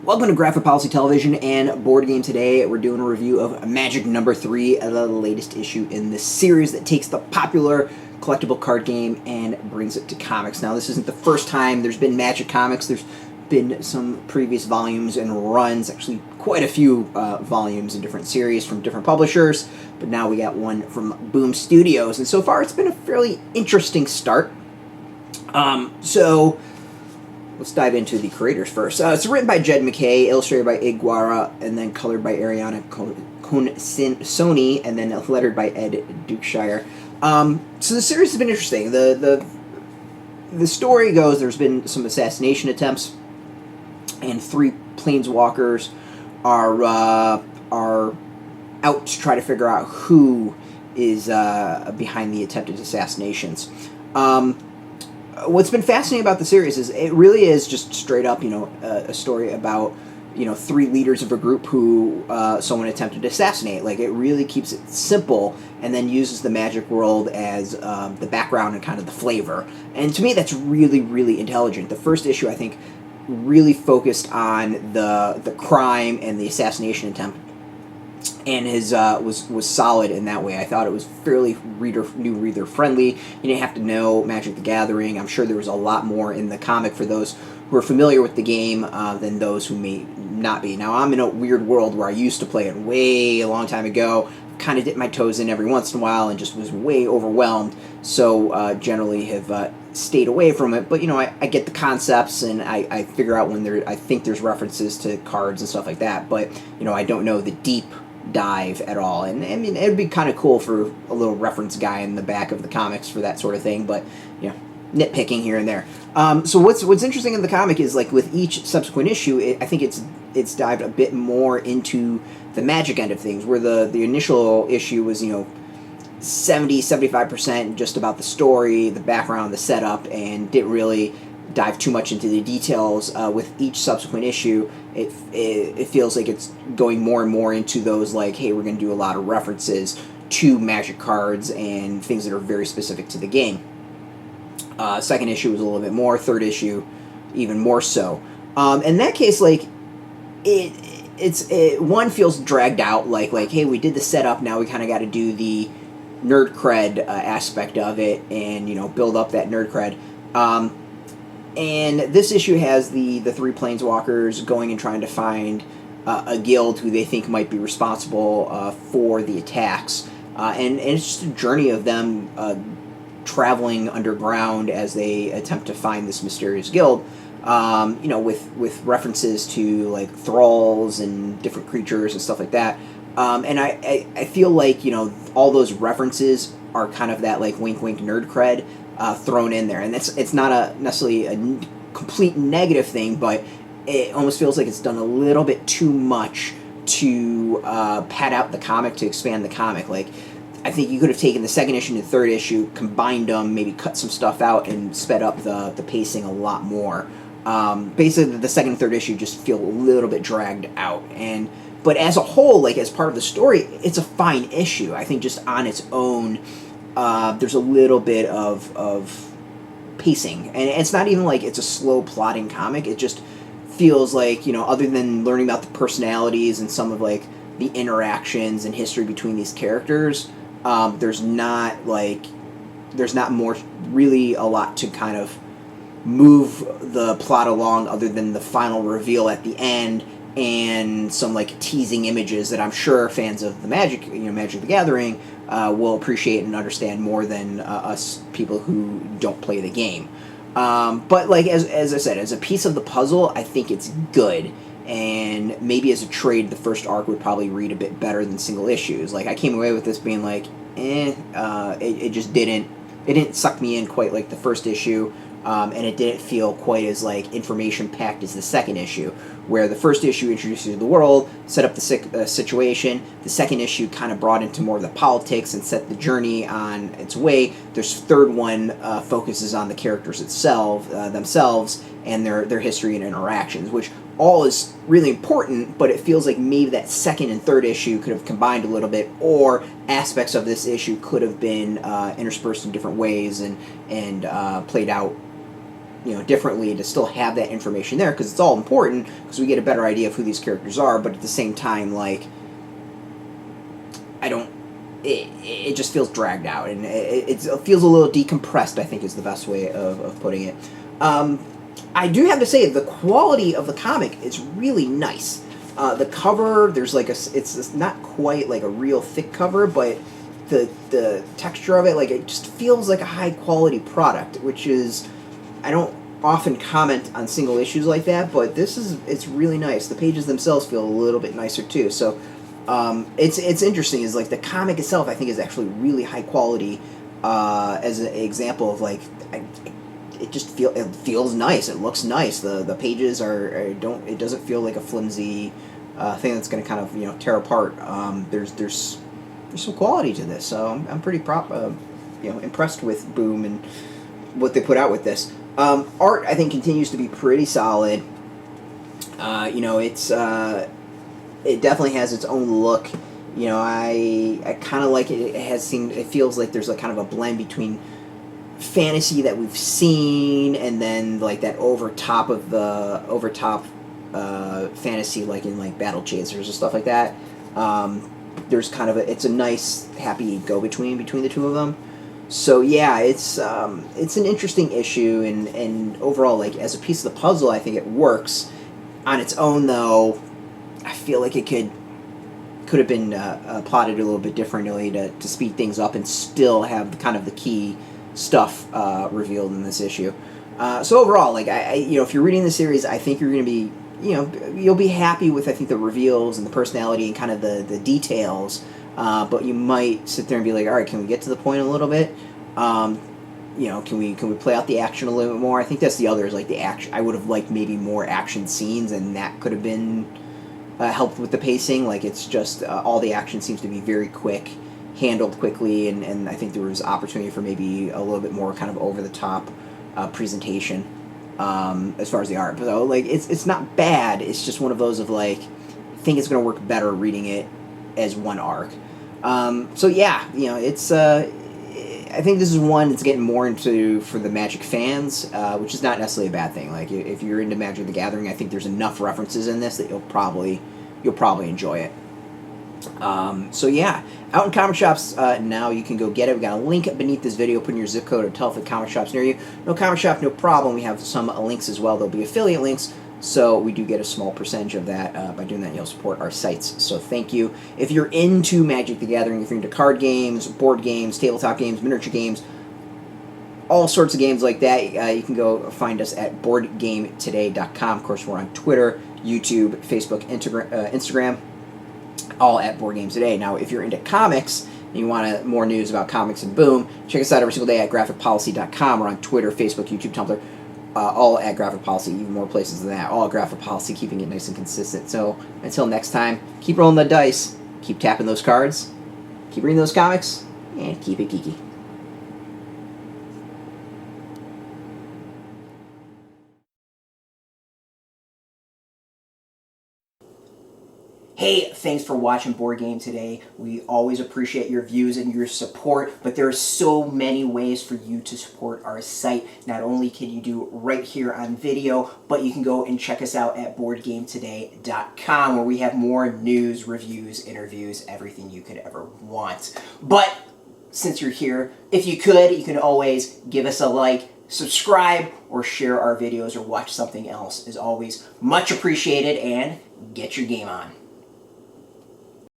Welcome to Graphic Policy Television and Board Game. Today we're doing a review of Magic number 3, the latest issue in this series that takes the popular collectible card game and brings it to comics. Now, this isn't the first time there's been Magic comics. There's been some previous volumes and runs, actually quite a few volumes in different series from different publishers, but now we got one from Boom Studios, and so far it's been a fairly interesting start. Let's dive into the creators first. It's written by Jed MacKay, illustrated by Guara, and then colored by Arianna Consonni, and then lettered by Ed Dukeshire. So the series has been interesting. The story goes, there's been some assassination attempts, and 3 Planeswalkers are out to try to figure out who is behind the attempted assassinations. What's been fascinating about the series is it really is just straight up, a story about, 3 leaders of a group who someone attempted to assassinate. Like, it really keeps it simple and then uses the Magic world as the background and kind of the flavor. And to me, that's really, really intelligent. The first issue, I think, really focused on the crime and the assassination attempt, and was solid in that way. I thought it was fairly new reader friendly. You didn't have to know Magic the Gathering. I'm sure there was a lot more in the comic for those who are familiar with the game than those who may not be. Now, I'm in a weird world where I used to play it way a long time ago, kind of dipped my toes in every once in a while, and just was way overwhelmed, so generally have stayed away from it. But, I get the concepts, and I figure out when I think there's references to cards and stuff like that, but, I don't know the deep dive at all. And I mean, it'd be kind of cool for a little reference guy in the back of the comics for that sort of thing, but nitpicking here and there. So what's interesting in the comic is, like, with each subsequent issue, I think it's dived a bit more into the Magic end of things, where the initial issue was 70-75% just about the story, the background, the setup, and didn't really dive too much into the details. With each subsequent issue, it feels like it's going more and more into those, like, hey, we're going to do a lot of references to Magic cards and things that are very specific to the game. Second issue was a little bit more. Third issue, even more so. In that case, like, one feels dragged out, like hey, we did the setup, now we kind of got to do the nerd cred aspect of it, and build up that nerd cred. And this issue has the 3 Planeswalkers going and trying to find a guild who they think might be responsible for the attacks. And it's just a journey of them traveling underground as they attempt to find this mysterious guild, with references to, like, thralls and different creatures and stuff like that. And I feel like, all those references are kind of that, like, wink wink nerd cred thrown in there, and it's not necessarily a complete negative thing, but it almost feels like it's done a little bit too much to pad out the comic, to expand the comic. Like, I think you could have taken the second issue and the third issue, combined them, maybe cut some stuff out, and sped up the pacing a lot more. Basically, the second and third issue just feel a little bit dragged out, but as a whole, like, as part of the story, it's a fine issue. I think just on its own, there's a little bit of pacing, and it's not even like it's a slow plotting comic. It just feels like, other than learning about the personalities and some of, like, the interactions and history between these characters, there's not more really a lot to kind of move the plot along, other than the final reveal at the end and some, like, teasing images that I'm sure fans of the Magic the Gathering will appreciate and understand more than us people who don't play the game. But, like, as I said, as a piece of the puzzle, I think it's good. And maybe as a trade, the first arc would probably read a bit better than single issues. Like, I came away with this being like, it just didn't suck me in quite like the first issue. And it didn't feel quite as, like, information-packed as the second issue, where the first issue introduces you to the world, set up the situation. The second issue kind of brought into more of the politics and set the journey on its way. This third one focuses on the characters themselves and their history and interactions, which all is really important, but it feels like maybe that second and third issue could have combined a little bit, or aspects of this issue could have been interspersed in different ways and played out differently, to still have that information there, because it's all important, because we get a better idea of who these characters are. But at the same time, like, I don't. It just feels dragged out, and it feels a little decompressed, I think, is the best way of putting it. I do have to say, the quality of the comic is really nice. The cover, there's like it's not quite like a real thick cover, but the texture of it, like, it just feels like a high quality product, which is, I don't often comment on single issues like that, but it's really nice. The pages themselves feel a little bit nicer too. So it's interesting. Is like the comic itself, I think, is actually really high quality. As an example of like, it feels nice. It looks nice. The pages it doesn't feel like a flimsy thing that's going to kind of tear apart. There's some quality to this, so I'm pretty impressed with Boom and what they put out with this. Art, I think, continues to be pretty solid. It definitely has its own look. I kind of like it. It feels like there's like kind of a blend between fantasy that we've seen, and then like that over top fantasy, like in like Battle Chasers and stuff like that. There's kind of it's a nice happy go between the two of them. So yeah, it's an interesting issue, and overall, like, as a piece of the puzzle, I think it works. On its own, though, I feel like it could have been plotted a little bit differently to speed things up and still have kind of the key stuff revealed in this issue. So overall, like, if you're reading the series, I think you're going to be, you'll be happy with, I think, the reveals and the personality and kind of the details. But you might sit there and be like, all right, can we get to the point a little bit? Can we play out the action a little bit more? I think that's the other, is like the action. I would have liked maybe more action scenes, and that could have been helped with the pacing. Like, it's just all the action seems to be very quick, handled quickly, and I think there was opportunity for maybe a little bit more kind of over the top presentation as far as the art. But like, it's not bad. It's just one of those of like, I think it's going to work better reading it as one arc. So yeah, it's I think this is one that's getting more into for the Magic fans, which is not necessarily a bad thing. Like, if you're into Magic the Gathering, I think there's enough references in this that you'll probably enjoy it. So yeah, out in comic shops now. You can go get it. We got a link beneath this video. Put in your zip code or tell if the comic shop's near you. No comic shop, no problem. We have some links as well. There'll be affiliate links, so we do get a small percentage of that. By doing that, you'll support our sites, so thank you. If you're into Magic the Gathering, if you're into card games, board games, tabletop games, miniature games, all sorts of games like that, you can go find us at BoardGameToday.com. Of course, we're on Twitter, YouTube, Facebook, Instagram, all at Board Games Today. Now, if you're into comics and you want more news about comics and Boom, check us out every single day at GraphicPolicy.com. We're on Twitter, Facebook, YouTube, Tumblr, all at Graphic Policy, even more places than that. All at Graphic Policy, keeping it nice and consistent. So until next time, keep rolling the dice, keep tapping those cards, keep reading those comics, and keep it geeky. Hey, thanks for watching Board Game Today. We always appreciate your views and your support, but there are so many ways for you to support our site. Not only can you do it right here on video, but you can go and check us out at BoardGameToday.com, where we have more news, reviews, interviews, everything you could ever want. But since you're here, if you can always give us a like, subscribe, or share our videos, or watch something else. Is always much appreciated, and get your game on.